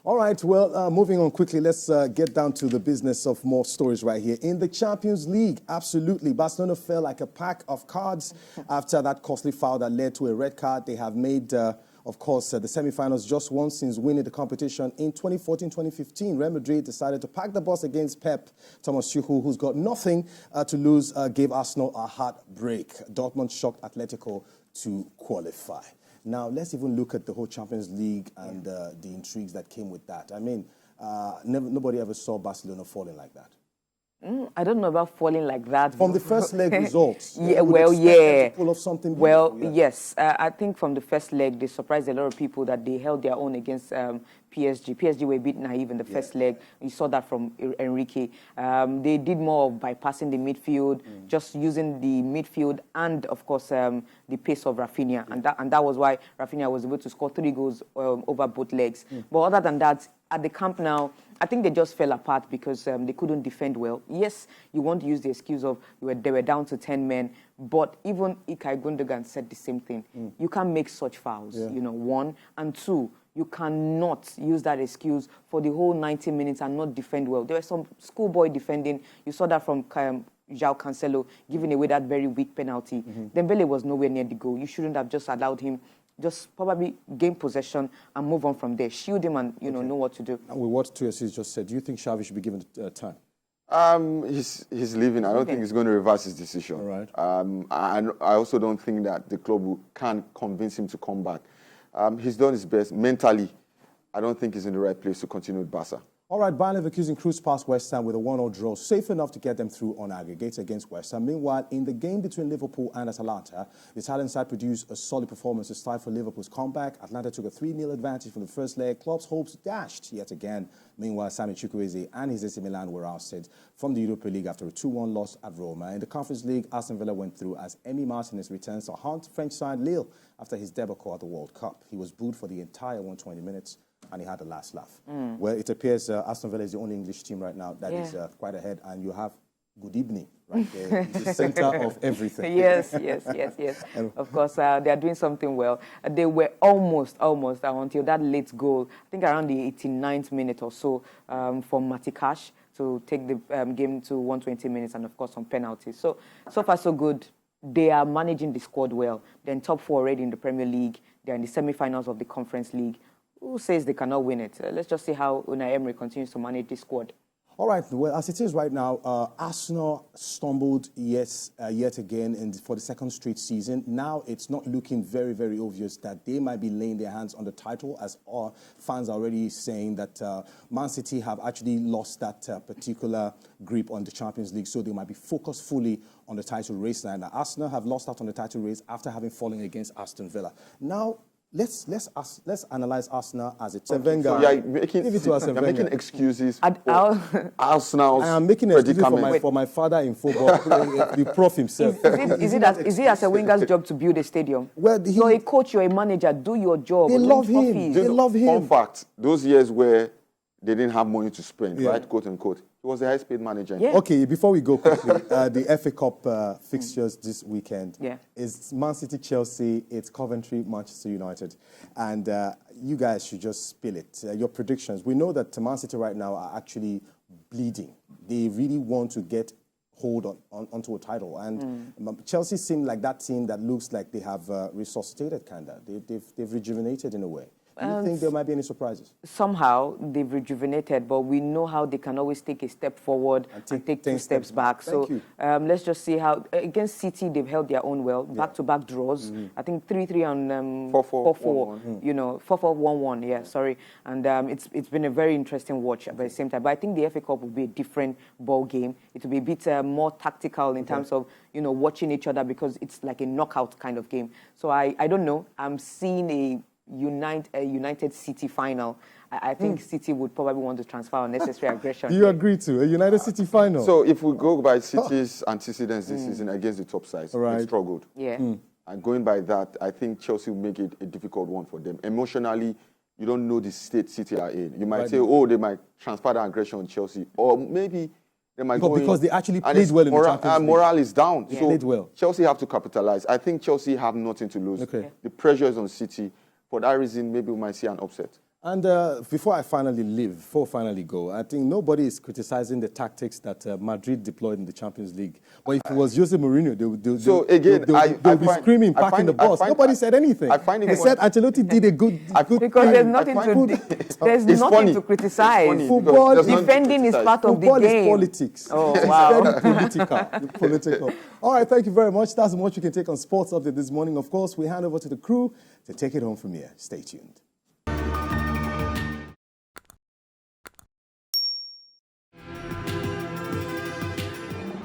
All right, well, moving on quickly, let's get down to the business of more stories right here. In the Champions League, absolutely, Barcelona fell like a pack of cards after that costly foul that led to a red card. They have made, of course, the semi-finals just once since winning the competition in 2014-2015. Real Madrid decided to pack the bus against Pep. Thomas Tuchel, who's got nothing to lose, gave Arsenal a heartbreak. Dortmund shocked Atletico to qualify. Now, let's even look at the whole Champions League and the intrigues that came with that. I mean, nobody ever saw Barcelona falling like that. I don't know about falling like that. From the first leg results. Yeah, well, yeah. To pull off something well, yeah. Yes. I think from the first leg, they surprised a lot of people that they held their own against PSG. PSG were a bit naive in the first leg. You saw that from Enrique. They did more of bypassing the midfield, just using the midfield and, of course, the pace of Rafinha. And that was why Rafinha was able to score 3 goals over both legs. But other than that, at the Camp Nou, I think they just fell apart because they couldn't defend well. Yes, you want to use the excuse of they were down to 10 men, but even Ilkay Gundogan said the same thing. You can't make such fouls, you know, 1. And 2, you cannot use that excuse for the whole 90 minutes and not defend well. There was some schoolboy defending. You saw that from João Cancelo giving away that very weak penalty. Dembele was nowhere near the goal. You shouldn't have just allowed him just probably gain possession and move on from there. Shield him and, know what to do. And with what TVC just said, do you think Xavi should be given time? He's leaving. I don't think he's going to reverse his decision. All right. I also don't think that the club can convince him to come back. He's done his best. Mentally, I don't think he's in the right place to continue with Barca. All right, Bayer Leverkusen cruised past West Ham with a 1-0 draw, safe enough to get them through on aggregate against West Ham. Meanwhile, in the game between Liverpool and Atalanta, the Italian side produced a solid performance to stifle Liverpool's comeback. Atlanta took a 3-0 advantage from the first leg. Klopp's hopes dashed yet again. Meanwhile, Sami Chukwueze and his AC Milan were ousted from the Europa League after a 2-1 loss at Roma. In the Conference League, Aston Villa went through as Emi Martinez returns to haunt French side Lille after his debacle at the World Cup. He was booed for the entire 120 minutes. And he had the last laugh. Well, it appears Aston Villa is the only English team right now that is quite ahead, and you have good evening right there, the center of everything. Yes. And of course, they are doing something well. They were almost until that late goal, I think around the 89th minute or so, from Matikash to take the game to 120 minutes, and of course on penalties. So far so good. They are managing the squad well. They're in top 4 already in the Premier League. They're in the semi-finals of the Conference League. Who says they cannot win it? Let's just see how Unai Emery continues to manage this squad. All right. Well, as it is right now, Arsenal stumbled yet again for the second straight season. Now it's not looking very, very obvious that they might be laying their hands on the title, as our fans are already saying that Man City have actually lost that particular grip on the Champions League, so they might be focused fully on the title race now. Now, Arsenal have lost out on the title race after having fallen against Aston Villa. Now, Let's analyze Arsenal as a team. So you're making excuses for Arsenal's I am making excuses for my father in football, the prof himself. Is it as a winger's job to build a stadium? Well, you're a coach, you're a manager, do your job. They love him. They love him. Fun fact, those years where they didn't have money to spend, right, quote unquote, he was the highest paid manager. Yeah. Okay, before we go quickly, the FA Cup fixtures this weekend is Man City, Chelsea, it's Coventry, Manchester United. And you guys should just spill it. Your predictions. We know that Man City right now are actually bleeding. They really want to get hold onto a title. And Chelsea seem like that team that looks like they have resuscitated, kind of. They've rejuvenated in a way. Do you think there might be any surprises? Somehow they've rejuvenated, but we know how they can always take a step forward and take 2 steps back. So let's just see how against City they've held their own well, back-to-back draws. I think 3-3 and 4-4. You know, 4-4-1-1. Yeah, sorry. And it's been a very interesting watch at the same time. But I think the FA Cup will be a different ball game. It will be a bit more tactical in terms of watching each other, because it's like a knockout kind of game. So I don't know. I'm seeing a United City final. I think City would probably want to transfer unnecessary aggression. Do you agree to a United City final? So if we go by City's antecedents this season against the top sides, they struggled. Yeah. And going by that, I think Chelsea will make it a difficult one for them. Emotionally, you don't know the state City are in. You might say, they might transfer that aggression on Chelsea. Or maybe they might go because they actually played well in the Champions League. Morale is down. Yeah. So played well. Chelsea have to capitalize. I think Chelsea have nothing to lose. Okay. The pressure is on City. For that reason, maybe we might see an upset. And before I finally go, I think nobody is criticizing the tactics that Madrid deployed in the Champions League. But if it was Jose Mourinho, they'll be screaming, packing the bus. Nobody said anything. They said Ancelotti did a good because there's nothing to criticize. Football, defending is part of the game. Football is politics. Oh, wow. It's very political. All right, thank you very much. That's much we can take on Sports Update this morning. Of course, we hand over to the crew to take it home from here. Stay tuned.